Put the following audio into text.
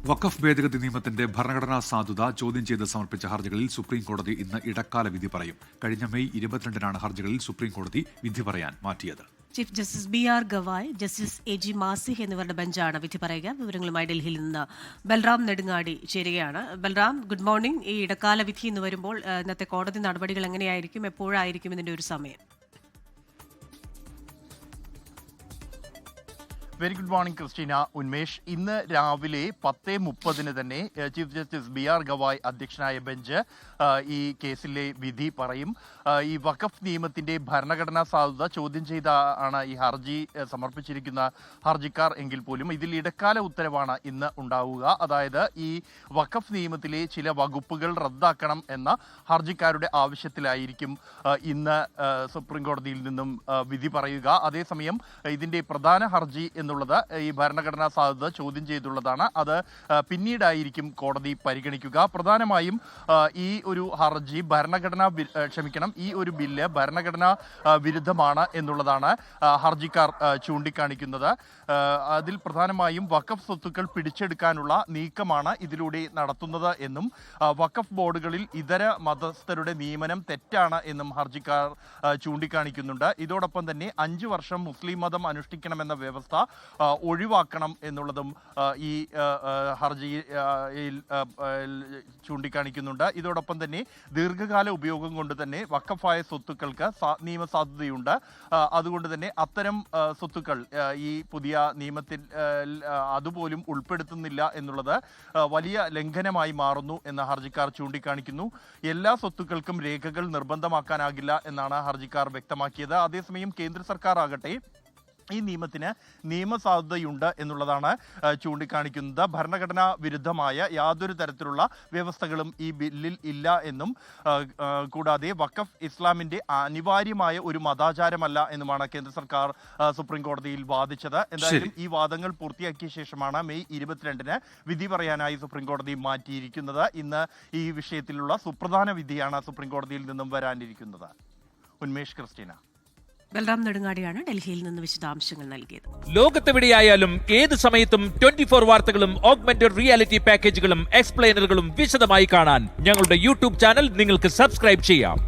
വഖഫ് ഭേദഗതി നിയമത്തിന്റെ ഭരണഘടനാ സാധുത ചോദ്യം ചെയ്ത് സമർപ്പിച്ച ഹർജികളിൽ സുപ്രീംകോടതി ഇന്ന് ഇടക്കാല വിധി പറയും. കഴിഞ്ഞ മെയ് 22-നാണ് ഹർജികളിൽ സുപ്രീംകോടതി വിധി പറയാൻ മാറ്റിയത്. Chief justice B.R. Gavai, justice A.G. Masih എന്നിവരുടെ ബെഞ്ചാണ് വിധി പറയുക. വിവരങ്ങളുമായി ഡൽഹിയിൽ നിന്ന് ബൽറാം നെടുങ്ങാടി ചേരുകയാണ്. Balram, good morning. ഈ ഇടക്കാല വിധി എന്ന് വരുമ്പോൾ ഇന്നത്തെ കോടതി നടപടികൾ എങ്ങനെയായിരിക്കും, എപ്പോഴായിരിക്കും ഇതിന്റെ ഒരു സമയം? Very good morning Christina, Unmesh. ഇന്ന് രാവിലെ 10:30 തന്നെ ചീഫ് ജസ്റ്റിസ് B.R. ഗവായ് അധ്യക്ഷനായ ബെഞ്ച് ഈ കേസിലെ വിധി പറയും. ഈ വഖഫ് നിയമത്തിന്റെ ഭരണഘടനാ സാധുത ചോദ്യം ചെയ്താണ് ഈ ഹർജി സമർപ്പിച്ചിരിക്കുന്ന ഹർജിക്കാർ എങ്കിൽ പോലും ഇതിൽ ഇടക്കാല ഉത്തരവാണ് ഇന്ന് ഉണ്ടാവുക. അതായത് ഈ വഖഫ് നിയമത്തിലെ ചില വകുപ്പുകൾ റദ്ദാക്കണം എന്ന ഹർജിക്കാരുടെ ആവശ്യത്തിലായിരിക്കും ഇന്ന് സുപ്രീം കോടതിയിൽ നിന്നും വിധി പറയുക. അതേസമയം ഇതിന്റെ പ്രധാന ഹർജി എന്നുള്ളത് ഈ ഭരണഘടനാ സാധുത ചോദ്യം ചെയ്തുള്ളതാണ്. അത് പിന്നീടായിരിക്കും കോടതി പരിഗണിക്കുക. പ്രധാനമായും ഈ ഒരു ഹർജി ഈ ഒരു ബില്ല് ഭരണഘടനാ വിരുദ്ധമാണ് എന്നുള്ളതാണ് ഹർജിക്കാർ ചൂണ്ടിക്കാണിക്കുന്നത്. അതിൽ പ്രധാനമായും വഖഫ് സ്വത്തുക്കൾ പിടിച്ചെടുക്കാനുള്ള നീക്കമാണ് ഇതിലൂടെ നടത്തുന്നത് എന്നും വഖഫ് ബോർഡുകളിൽ ഇതര മതസ്ഥരുടെ നിയമനം തെറ്റാണ് എന്നും ഹർജിക്കാർ ചൂണ്ടിക്കാണിക്കുന്നുണ്ട്. ഇതോടൊപ്പം തന്നെ 5 വർഷം മുസ്ലിം മതം അനുഷ്ഠിക്കണമെന്ന വ്യവസ്ഥ ഒഴിവാക്കണം എന്നുള്ളതും ഈ ഹർജിയിൽ ചൂണ്ടിക്കാണിക്കുന്നുണ്ട്. ഇതോടൊപ്പം തന്നെ ദീർഘകാല ഉപയോഗം കൊണ്ട് തന്നെ വഖഫായ സ്വത്തുക്കൾക്ക് നിയമസാധുതയുണ്ട്. അതുകൊണ്ട് തന്നെ അത്തരം സ്വത്തുക്കൾ ഈ പുതിയ നിയമത്തിൽ അതുപോലും ഉൾപ്പെടുത്തുന്നില്ല എന്നുള്ളത് വലിയ ലംഘനമായി മാറുന്നു എന്ന് ഹർജിക്കാർ ചൂണ്ടിക്കാണിക്കുന്നു. എല്ലാ സ്വത്തുക്കൾക്കും രേഖകൾ നിർബന്ധമാക്കാനാകില്ല എന്നാണ് ഹർജിക്കാർ വ്യക്തമാക്കിയത്. അതേസമയം കേന്ദ്ര സർക്കാർ ആകട്ടെ ഈ നിയമത്തിന് നിയമസാധുതയുണ്ട് എന്നുള്ളതാണ് ചൂണ്ടിക്കാണിക്കുന്നത്. ഭരണഘടനാ വിരുദ്ധമായ യാതൊരു തരത്തിലുള്ള വ്യവസ്ഥകളും ഈ ബില്ലിൽ ഇല്ല എന്നും കൂടാതെ വഖഫ് ഇസ്ലാമിന്റെ അനിവാര്യമായ ഒരു മതാചാരമല്ല എന്നുമാണ് കേന്ദ്ര സർക്കാർ സുപ്രീം കോടതിയിൽ വാദിച്ചത്. എന്തായാലും ഈ വാദങ്ങൾ പൂർത്തിയാക്കിയ ശേഷമാണ് മെയ് 22-ന് വിധി പറയാനായി സുപ്രീം കോടതി മാറ്റിയിരിക്കുന്നത്. ഇന്ന് ഈ വിഷയത്തിലുള്ള സുപ്രധാന വിധിയാണ് സുപ്രീം കോടതിയിൽ നിന്നും വരാനിരിക്കുന്നത്. ഉന്മേഷ്, ക്രിസ്റ്റീന. ബൽറാം നെടുങ്ങാടിയാണ് ഡൽഹിയിൽ നിന്ന് വിശദാംശങ്ങൾ നൽകിയത്. ലോകത്തെവിടെയായാലും ഏത് സമയത്തും 24 വാർത്തകളും ഓഗ്മെന്റഡ് റിയാലിറ്റി പാക്കേജുകളും എക്സ്പ്ലെയിനറുകളും വിശദമായി കാണാൻ ഞങ്ങളുടെ യൂട്യൂബ് ചാനൽ നിങ്ങൾക്ക് സബ്സ്ക്രൈബ് ചെയ്യാം.